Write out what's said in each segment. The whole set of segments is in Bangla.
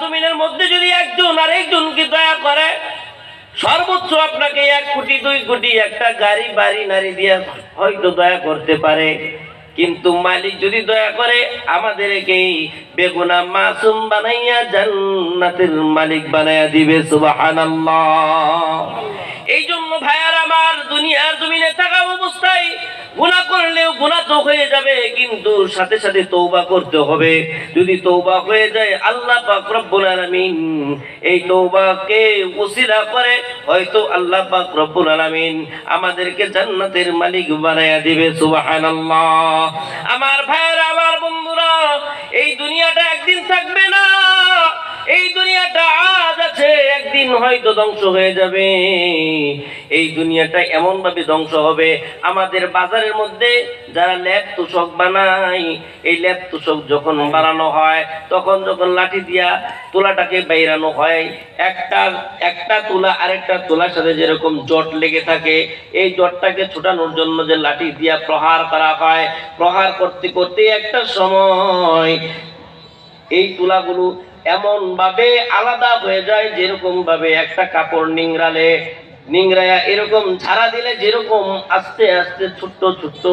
জমিনের মধ্যে যদি একজন আরেকজনকে দয়া করে, সর্বোচ্চ আপনাকে 1 কোটি 2 কোটি একটা গাড়ি বাড়ি নারী দিয়ে হয়তো দয়া করতে পারে, কিন্তু মালিক যদি দয়া করে আমাদেরকেই বেগুনা মাসুম বানাইয়া জান্নাতের মালিক বানাইয়া দিবে। সুবহানাল্লাহ। এই জন্য ভাইয়ার আমার, দুনিয়ার জমিনে থাকা অবস্থায় গুনাহ করলেও গুনাহ তো হয়ে যাবে, কিন্তু সাথে সাথে তওবা করতে হবে। যদি তওবা হয়ে যায়, আল্লাহ পাক রব্বুল আলামিন এই তওবাকে ওসিলা করে হয়তো আল্লাহ পাক রব্বুল আলামিন আমাদেরকে জান্নাতের মালিক বানায়া দিবে। সুবহানাল্লাহ। আমার ভাইরা, আমার বন্ধুরা, এই দুনিয়াটা একদিন থাকবে না। এই দুনিয়াটা আজ আছে, একদিন হয়তো ধ্বংস হয়ে যাবে। এই দুনিয়াটা এমন ভাবে ধ্বংস হবে, আমাদের বাজারের মধ্যে যারা ল্যাপ তোষক বানায়, এই ল্যাপ তোষক যখন বানানো হয়, তখন যখন লাঠি দিয়া তুলাটাকে বাইরানো হয়, একটা তুলা আরেকটা তুলার সাথে যেরকম জট লেগে থাকে, এই জটটাকে ছুটানোর জন্য যে লাঠি দিয়া প্রহার করা হয়, প্রহার করতে করতে একটা সময় এই তুলাগুলো এমন ভাবে আলাদা হয়ে যায়, যেরকম ভাবে একটা কাপড় নিংড়ায়া এরকম ঝাড়া দিলে যেরকম আস্তে আস্তে ছোট্ট ছোট্ট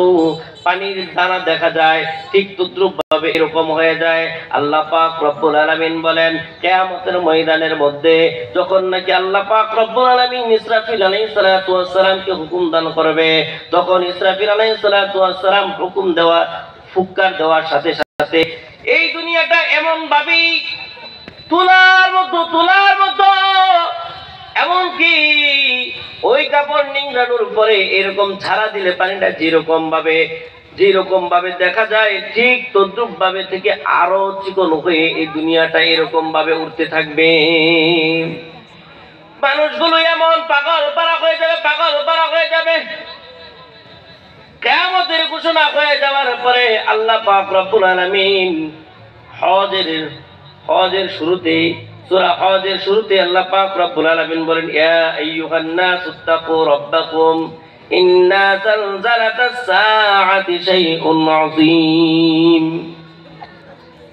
পানির দানা দেখা যায়, ঠিক তদ্রুপ ভাবে এরকম হয়ে যায়। আল্লাহ পাক রব্বুল আলামিন বলেন, কিয়ামতের ময়দানের মধ্যে যখন নাকি আল্লাহ পাক রব্বুল আলামিন ইসরাফিল আলাইহিস সালাতু ওয়াস সালামকে হুকুম দান করবে, তখন ইসরাফিল আলাইহিস সালাতু ওয়াস সালাম হুকুম দেওয়া ফুৎকার দেওয়ার সাথে সাথে এই দুনিয়াটা এমন ভাবে তুলার মতো এমনকি ওই কাপড় নিংড়ানোর পরে এরকম ছাড়া দিলে পানিটা যেরকম ভাবে দেখা যায়, ঠিক তদ্রুপ ভাবে থেকে আরো চিকন হয়ে এই দুনিয়াটা এরকম ভাবে উঠতে থাকবে। মানুষগুলো এমন পাগল পারা হয়ে যাবে। কিয়ামতের ঘোষণা হয়ে যাওয়ার পরে আল্লাহ পাক রব্বুল আলামিন হজের শুরুতে, সূরা হজের শুরুতে আল্লাহ পাক রব্বুল আলামিন বলেন, ইয়া আইয়ুহান নাসুত্তাকু রাব্বাকুম ইন্না যালজালাতাস সাআতি শাইউন আযীম।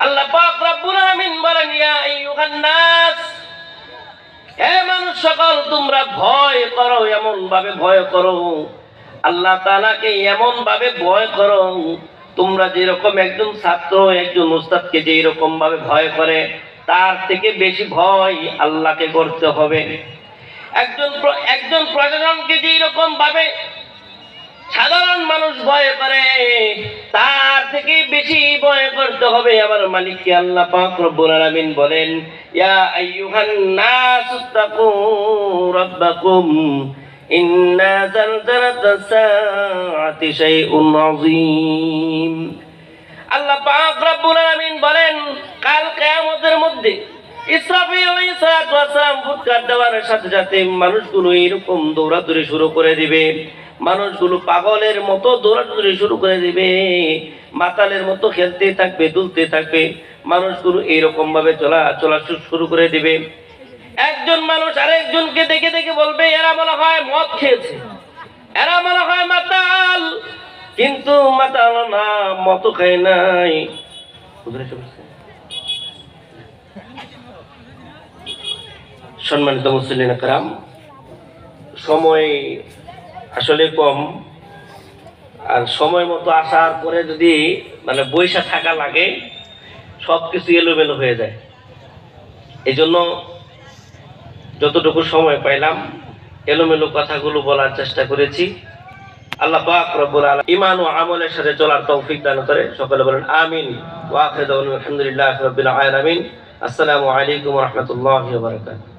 আল্লাহ পাক রব্বুল আলামিন বলেন, ইয়া আইয়ুহান নাস, হে মানুষ সকল, তোমরা ভয় করো, এমন ভাবে ভয় করো, আল্লাহ তাআলাকে এমন ভাবে ভয় করো, তোমরা যেরকম একজন ছাত্র একজন উস্তাদকে যেরকম ভাবে ভয় করে, তার থেকে বেশি ভয় আল্লাহকে করতে হবে। একজন প্রশাসনকে যেরকম ভাবে সাধারণ মানুষ ভয় করে, তার থেকে বেশি ভয় করতে হবে আমার মালিককে। আল্লাহ পাক রব্বুল আলামিন বলেন, ইয়া আইয়ুহান নাসুত্তাকু রাব্বাকুম ইন্না যালজালাতাস সাআতি শাইউন আযীম। আল্লাহ পাক রব্বুল আলামিন বলেন, কাল কিয়ামতের মধ্যে ইসরাফিল আলাইহিস সালাতু ওয়াস সালাম ফুৎকার দেওয়ার সাথে সাথে মানুষগুলো এরকম দৌড়াদৌড়ি শুরু করে দিবে, মানুষগুলো পাগলের মতো দৌড়াদৌড়ি শুরু করে দিবে, মাতালের মতো খেলতে থাকবে, দুলতে থাকবে, মানুষগুলো এরকম ভাবে চলা শুরু করে দিবে। একজন মানুষ আরেকজনকে দেখে দেখে বলবে, এরা মনে হয় মদ খেয়েছে, এরা মনে হয় মাতাল, কিন্তু মাতাল না, মদ খায় নাই। সম্মানিত মুসলিম کرام, সময় আসলে কম, আর সময় মতো আসার পরে যদি মানে বৈশা থাকা লাগে, সবকিছু এলোমেলো হয়ে যায়। এই জন্য যতটুকু সময় পাইলাম এলোমেলো কথাগুলো বলার চেষ্টা করেছি। আল্লাহ পাক রব্বুল আলামিন ঈমান ও আমলের সাথে চলার তৌফিক দান করে। সকলে বলেন আমিন। ওয়া আখিরু দাওয়ানা আলহামদুলিল্লাহি রাব্বিল আলামিন। আসসালামু আলাইকুম ওয়া রাহমাতুল্লাহি ওয়া বারাকাতুহু।